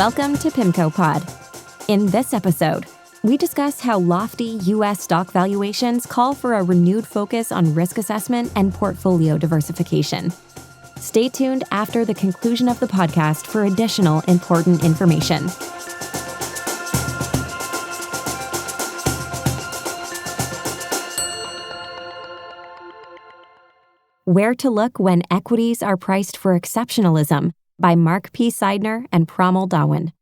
Welcome to PIMCO Pod. In this episode, we discuss how lofty U.S. stock valuations call for a renewed focus on risk assessment and portfolio diversification. Stay tuned after the conclusion of the podcast for additional important information. Where to Look When Equities Are Priced for Exceptionalism by Mark P. Seidner and Pramil Dawan.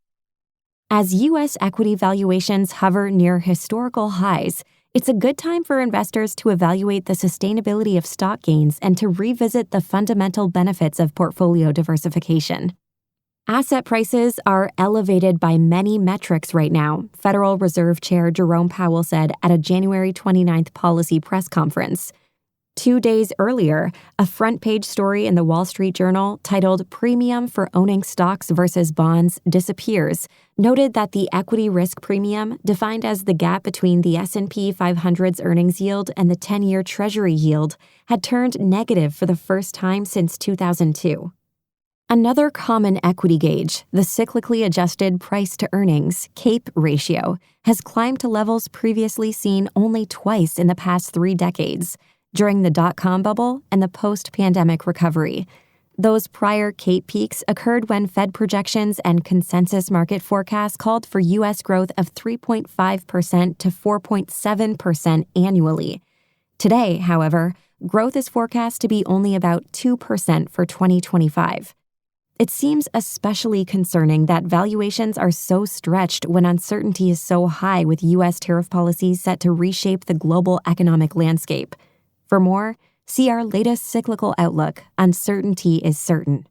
As U.S. equity valuations hover near historical highs, it's a good time for investors to evaluate the sustainability of stock gains and to revisit the fundamental benefits of portfolio diversification. Asset prices are elevated by many metrics right now, Federal Reserve Chair Jerome Powell said at a January 29th policy press conference. 2 days earlier, a front-page story in the Wall Street Journal titled "Premium for Owning Stocks versus Bonds Disappears" noted that the equity risk premium, defined as the gap between the S&P 500's earnings yield and the 10-year Treasury yield, had turned negative for the first time since 2002. Another common equity gauge, the cyclically adjusted price-to-earnings, CAPE ratio, has climbed to levels previously seen only twice in the past 3 decades, during the dot-com bubble and the post-pandemic recovery. Those prior CAPE peaks occurred when Fed projections and consensus market forecasts called for U.S. growth of 3.5% to 4.7% annually. Today, however, growth is forecast to be only about 2% for 2025. It seems especially concerning that valuations are so stretched when uncertainty is so high with U.S. tariff policies set to reshape the global economic landscape. For more, see our latest cyclical outlook, Uncertainty is Certain.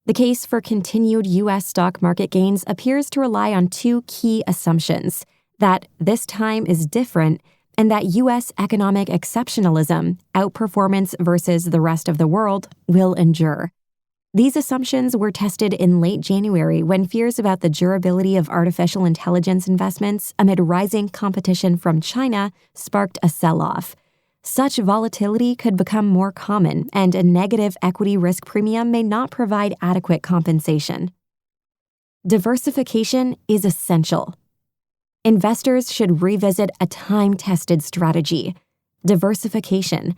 The case for continued U.S. stock market gains appears to rely on 2 key assumptions: that this time is different and that U.S. economic exceptionalism, outperformance versus the rest of the world, will endure. These assumptions were tested in late January when fears about the durability of artificial intelligence investments amid rising competition from China sparked a sell-off. Such volatility could become more common, and a negative equity risk premium may not provide adequate compensation. Diversification is essential. Investors should revisit a time-tested strategy: diversification.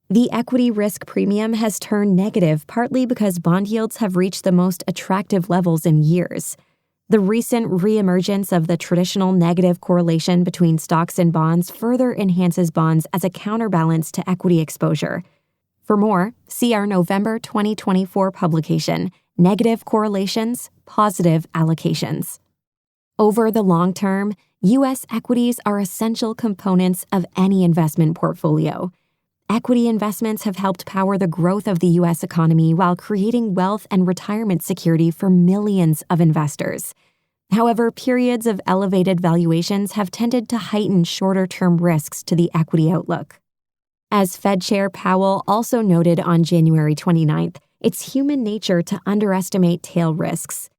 The equity risk premium has turned negative partly because bond yields have reached the most attractive levels in years. The recent reemergence of the traditional negative correlation between stocks and bonds further enhances bonds as a counterbalance to equity exposure. For more, see our November 2024 publication, Negative Correlations, Positive Allocations. Over the long term, U.S. equities are essential components of any investment portfolio. Equity investments have helped power the growth of the U.S. economy while creating wealth and retirement security for millions of investors. However, periods of elevated valuations have tended to heighten shorter-term risks to the equity outlook. As Fed Chair Powell also noted on January 29th, it's human nature to underestimate tail risks.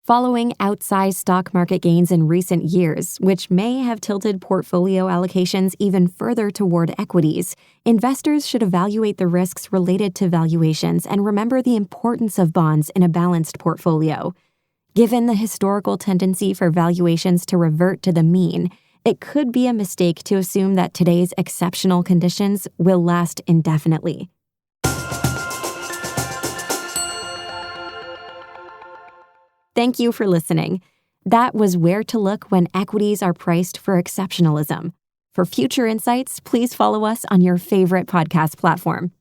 Following outsized stock market gains in recent years, which may have tilted portfolio allocations even further toward equities, investors should evaluate the risks related to valuations and remember the importance of bonds in a balanced portfolio. Given the historical tendency for valuations to revert to the mean, it could be a mistake to assume that today's exceptional conditions will last indefinitely. Thank you for listening. That was Where to Look When Equities Are Priced for Exceptionalism. For future insights, please follow us on your favorite podcast platform.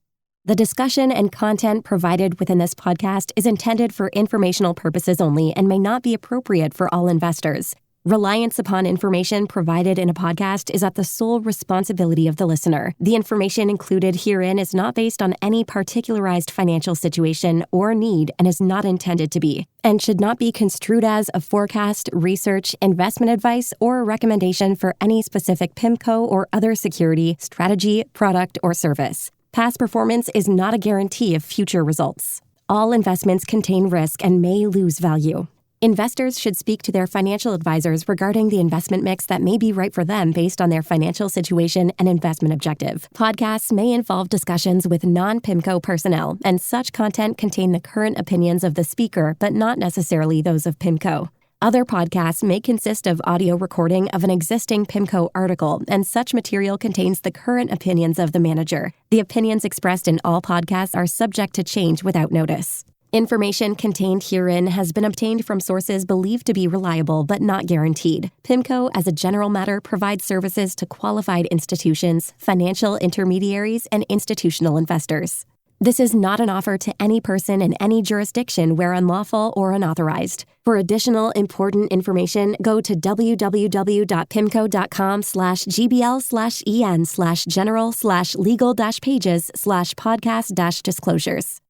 The discussion and content provided within this podcast is intended for informational purposes only and may not be appropriate for all investors. Reliance upon information provided in a podcast is at the sole responsibility of the listener. The information included herein is not based on any particularized financial situation or need and is not intended to be, and should not be construed as a forecast, research, investment advice, or a recommendation for any specific PIMCO or other security, strategy, product, or service. Past performance is not a guarantee of future results. All investments contain risk and may lose value. Investors should speak to their financial advisors regarding the investment mix that may be right for them based on their financial situation and investment objective. Podcasts may involve discussions with non-PIMCO personnel, and such content contain the current opinions of the speaker, but not necessarily those of PIMCO. Other podcasts may consist of audio recording of an existing PIMCO article, and such material contains the current opinions of the manager. The opinions expressed in all podcasts are subject to change without notice. Information contained herein has been obtained from sources believed to be reliable but not guaranteed. PIMCO, as a general matter, provides services to qualified institutions, financial intermediaries, and institutional investors. This is not an offer to any person in any jurisdiction where unlawful or unauthorized. For additional important information, go to www.pimco.com/gbl/en/general/legal-pages/podcast-disclosures.